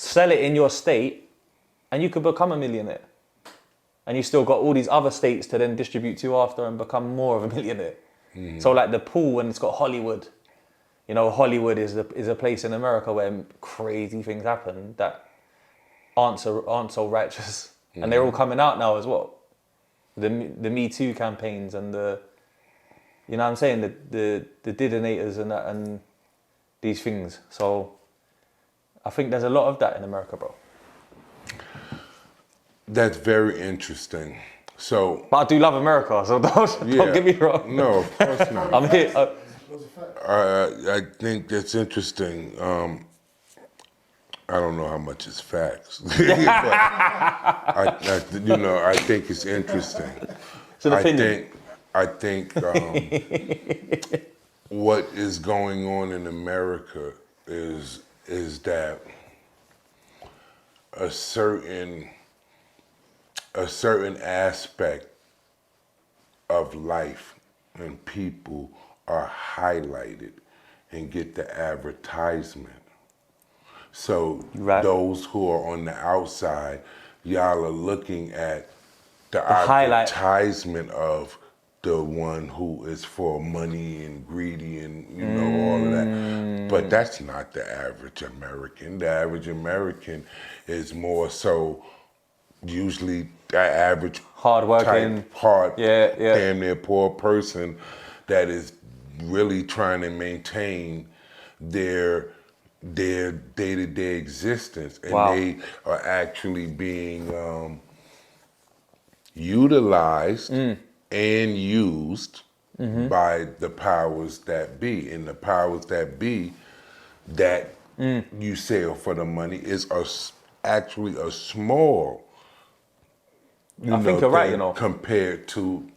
sell it in your state, and you could become a millionaire. And you still got all these other states to then distribute to after and become more of a millionaire. So like the pool, when it's got Hollywood, you know, Hollywood is a place in America where crazy things happen that aren't so righteous. And they're all coming out now as well. The Me Too campaigns and the, you know what I'm saying, the didonators and that, and these things. So I think there's a lot of that in America, bro. That's very interesting. So, but I do love America, so don't get me wrong. No, of course not. I'm here. I think that's interesting. I don't know how much is facts, but I think it's interesting. It's an opinion. I think what is going on in America is that a certain aspect of life and people are highlighted and get the advertisement. So those who are on the outside, y'all are looking at the advertisement of the one who is for money and greedy and all of that. But that's not the average American. The average American is more so usually the average hardworking, damn near poor person that is really trying to maintain their day-to-day existence, and they are actually being utilized and used by the powers that be. And the powers that be that you sell for the money is actually a small I think you're right, compared to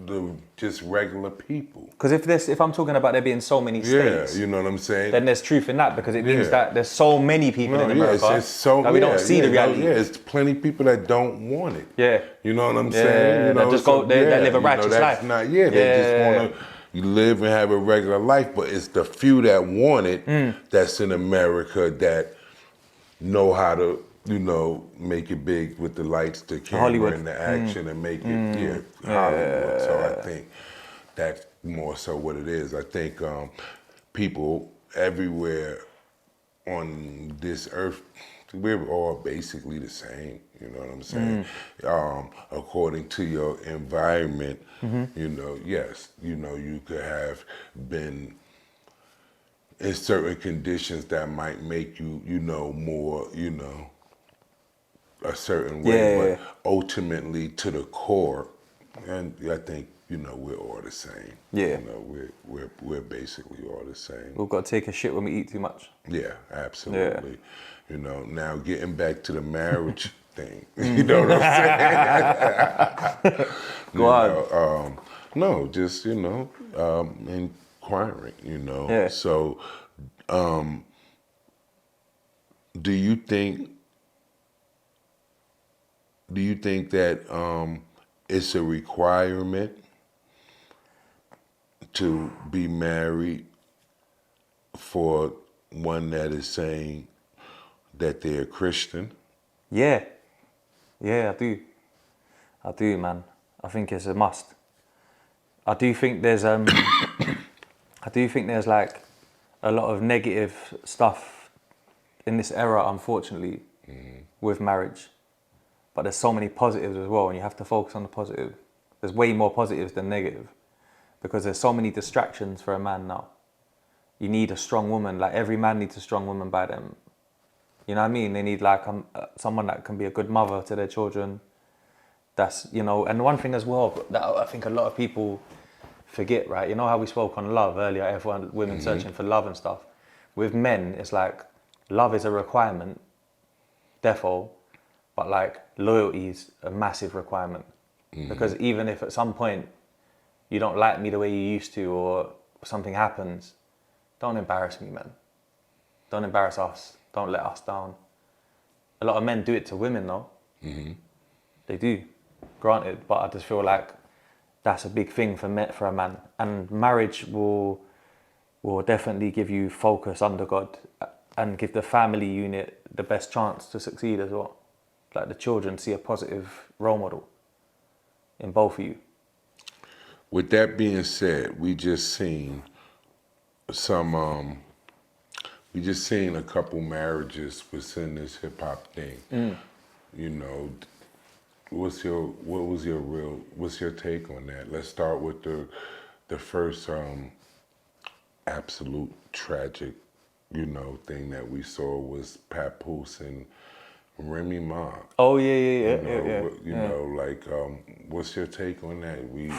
the just regular people. Because if I'm talking about there being so many states, you know what I'm saying, then there's truth in that, because it means that there's so many people in America that we don't see the reality. It's plenty of people that don't want it. You know what I'm saying? They just they live a righteous life. They just want to live and have a regular life, but it's the few that want it that's in America that know how to make it big with the lights, the camera, Hollywood. And the action, and make it Hollywood. So I think that's more so what it is. I think people everywhere on this earth, we're all basically the same. You know what I'm saying? According to your environment, yes, you could have been in certain conditions that might make you, more, a certain way, but ultimately to the core, and I think we're all the same. We're basically all the same. We've got to take a shit when we eat too much. Yeah, absolutely. Now getting back to the marriage thing, you know what I'm saying? Go on. No, just inquiring. So, do you think that it's a requirement to be married for one that is saying that they're Christian? Yeah, I do, man. I think it's a must. I do think there's like a lot of negative stuff in this era, unfortunately, with marriage. But there's so many positives as well, and you have to focus on the positive. There's way more positives than negative, because there's so many distractions for a man now. You need a strong woman, like every man needs a strong woman by them. You know what I mean? They need like someone that can be a good mother to their children. That's, and one thing as well that I think a lot of people forget, right? You know how we spoke on love earlier, everyone, women searching for love and stuff. With men, it's like, love is a requirement, therefore, but like loyalty is a massive requirement. Because even if at some point you don't like me the way you used to, or something happens, don't embarrass me, man. Don't embarrass us. Don't let us down. A lot of men do it to women, though. They do, granted, but I just feel like that's a big thing for a man. And marriage will definitely give you focus under God and give the family unit the best chance to succeed as well. Like the children see a positive role model in both of you. With that being said, we just seen some we just seen a couple marriages within this hip hop thing. You know, what's your take on that? Let's start with the first absolute tragic, thing that we saw was Papoose and Remy Ma. Oh yeah. What's your take on that? We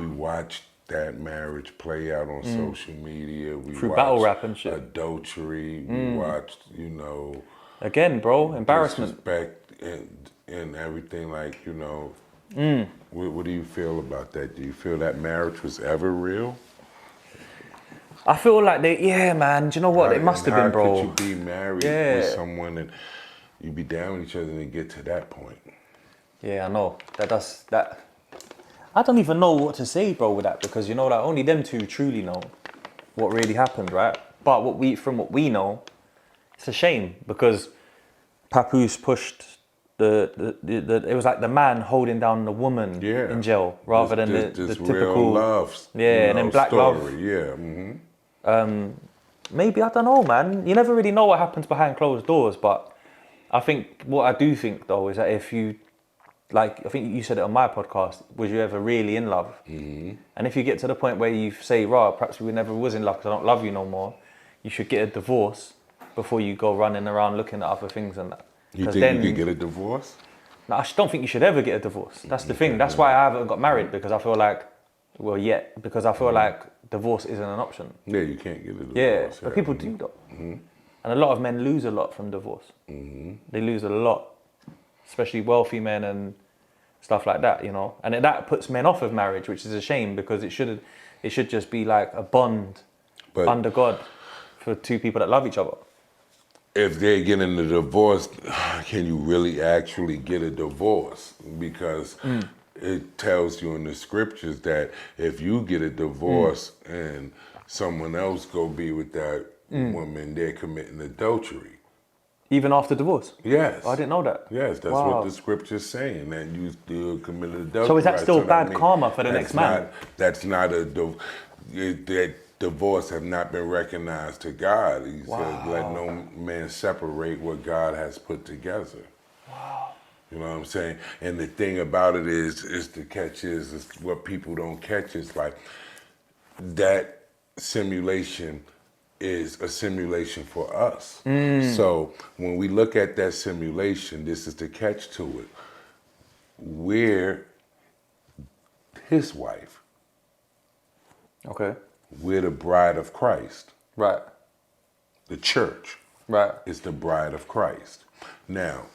watched that marriage play out on social media. We Through watched battle rap and shit. adultery. We watched, Again, bro, embarrassment. disrespect and everything. What do you feel about that? Do you feel that marriage was ever real? I feel like man. Do you know what? It must have been, bro. How could you be married with someone and you be down with each other and it get to that point? Yeah, I know. That. I don't even know what to say, bro, with that, because only them two truly know what really happened, right? But from what we know, it's a shame because Papoose pushed it was like the man holding down the woman in jail rather than the typical real love, and then black story. love. Yeah. Maybe, I don't know, man. You never really know what happens behind closed doors, but I think what I do think though is that if you, I think you said it on my podcast, was you ever really in love? Mm-hmm. And if you get to the point where you say, right, perhaps we never was in love because I don't love you no more, you should get a divorce before you go running around looking at other things and that. You think you could get a divorce? No, I don't think you should ever get a divorce. That's the thing. That's why I haven't got married, because I feel like, because I feel like divorce isn't an option. Yeah, you can't get a divorce. Yeah, but people do though. Mm-hmm. And a lot of men lose a lot from divorce. Mm-hmm. They lose a lot, especially wealthy men and stuff like that, And that puts men off of marriage, which is a shame, because it should just be like a bond under God for two people that love each other. If they're getting a divorce, can you really actually get a divorce? Because it tells you in the scriptures that if you get a divorce and someone else go be with that woman, they're committing adultery. Even after divorce? Yes. Oh, I didn't know that. Yes, that's what the scripture's saying, that you still committed adultery. So is that still bad karma for the next man? That's not that divorce have not been recognized to God. He said, let no man separate what God has put together. Wow. You know what I'm saying? And the thing about it is the catch is what people don't catch is like that simulation is a simulation for us. So when we look at that simulation, this is the catch to it. We're his wife. Okay. We're the bride of Christ. Right. The church. Right. Is the bride of Christ. Now,